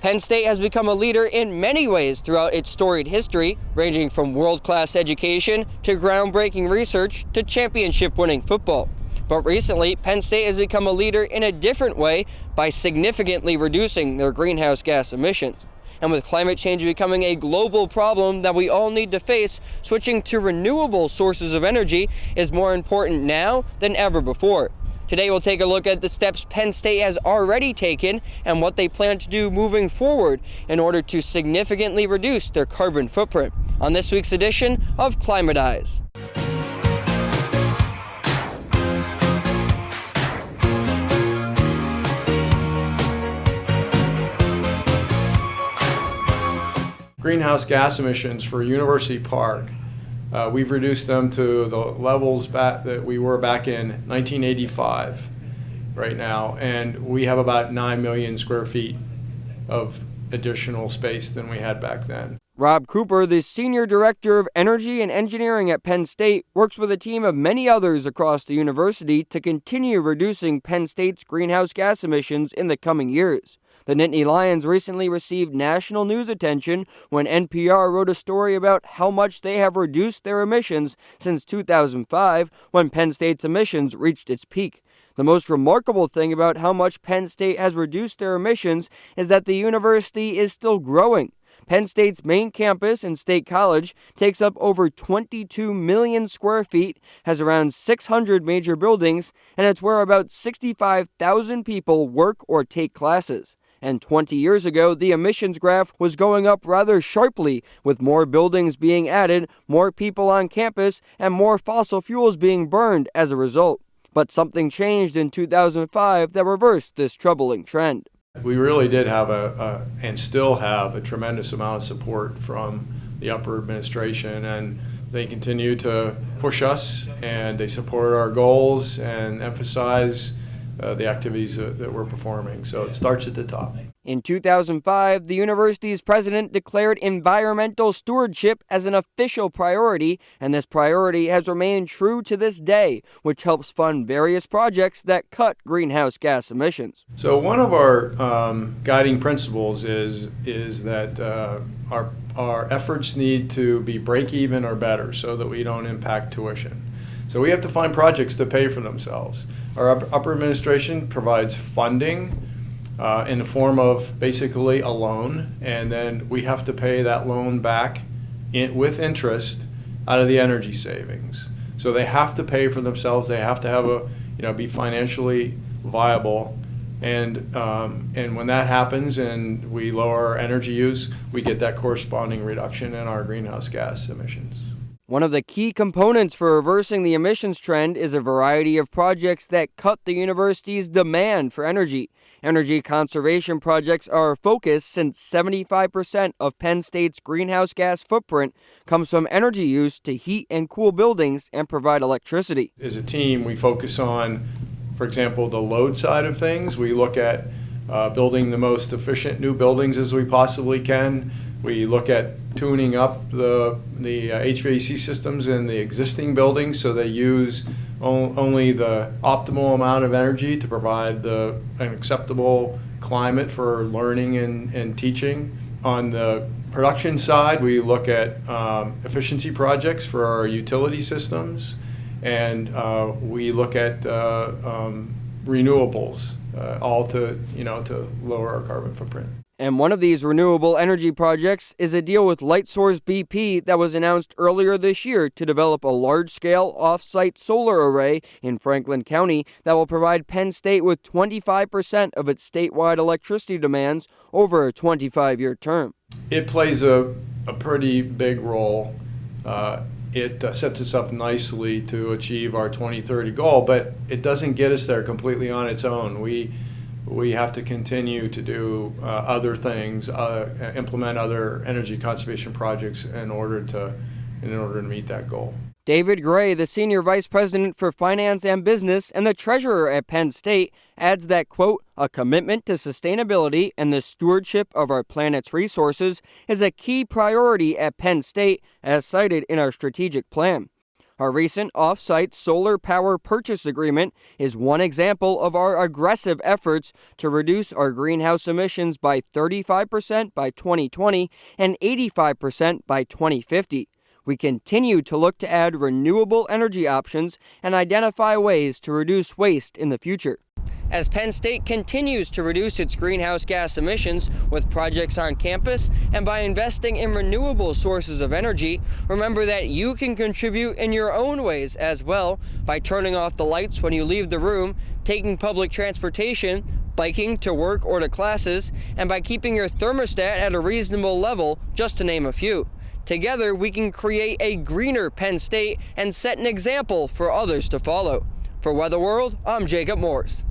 Penn State has become a leader in many ways throughout its storied history, ranging from world-class education to groundbreaking research to championship-winning football. But recently, Penn State has become a leader in a different way by significantly reducing their greenhouse gas emissions. And with climate change becoming a global problem that we all need to face, switching to renewable sources of energy is more important now than ever before. Today we'll take a look at the steps Penn State has already taken and what they plan to do moving forward in order to significantly reduce their carbon footprint on this week's edition of Climate Eyes. Greenhouse gas emissions for University Park, we've reduced them to the levels that we were back in 1985 right now, and we have about 9 million square feet of additional space than we had back then. Rob Cooper, the Senior Director of Energy and Engineering at Penn State, works with a team of many others across the university to continue reducing Penn State's greenhouse gas emissions in the coming years. The Nittany Lions recently received national news attention when NPR wrote a story about how much they have reduced their emissions since 2005, when Penn State's emissions reached its peak. The most remarkable thing about how much Penn State has reduced their emissions is that the university is still growing. Penn State's main campus in State College takes up over 22 million square feet, has around 600 major buildings, and it's where about 65,000 people work or take classes. And 20 years ago, the emissions graph was going up rather sharply, with more buildings being added, more people on campus, and more fossil fuels being burned as a result. But something changed in 2005 that reversed this troubling trend. We really did have and still have a tremendous amount of support from the upper administration, and they continue to push us, and they support our goals and emphasize the activities that we're performing. So it starts at the top. In 2005, the university's president declared environmental stewardship as an official priority, and this priority has remained true to this day, which helps fund various projects that cut greenhouse gas emissions. So one of our guiding principles is that our efforts need to be break-even or better so that we don't impact tuition. So we have to find projects to pay for themselves. Our upper administration provides funding in the form of basically a loan, and then we have to pay that loan back with interest out of the energy savings. So they have to pay for themselves. They have to have be financially viable, and when that happens and we lower our energy use, we get that corresponding reduction in our greenhouse gas emissions. One of the key components for reversing the emissions trend is a variety of projects that cut the university's demand for energy. Energy conservation projects are a focus since 75% of Penn State's greenhouse gas footprint comes from energy use to heat and cool buildings and provide electricity. As a team, we focus on, for example, the load side of things. We look at building the most efficient new buildings as we possibly can. We look at tuning up the HVAC systems in the existing buildings so they use only the optimal amount of energy to provide an acceptable climate for learning and teaching. On the production side, we look at efficiency projects for our utility systems, and we look at renewables, all to lower our carbon footprint. And one of these renewable energy projects is a deal with Lightsource BP that was announced earlier this year to develop a large-scale off-site solar array in Franklin County that will provide Penn State with 25% of its statewide electricity demands over a 25-year term. It plays a pretty big role. It sets us up nicely to achieve our 2030 goal, but it doesn't get us there completely on its own. We have to continue to do other things, implement other energy conservation projects in order to meet that goal. David Gray, the Senior Vice President for Finance and Business and the Treasurer at Penn State, adds that, quote, a commitment to sustainability and the stewardship of our planet's resources is a key priority at Penn State, as cited in our strategic plan. Our recent off-site solar power purchase agreement is one example of our aggressive efforts to reduce our greenhouse emissions by 35% by 2020 and 85% by 2050. We continue to look to add renewable energy options and identify ways to reduce waste in the future. As Penn State continues to reduce its greenhouse gas emissions with projects on campus and by investing in renewable sources of energy, remember that you can contribute in your own ways as well by turning off the lights when you leave the room, taking public transportation, biking to work or to classes, and by keeping your thermostat at a reasonable level, just to name a few. Together, we can create a greener Penn State and set an example for others to follow. For Weather World, I'm Jacob Morse.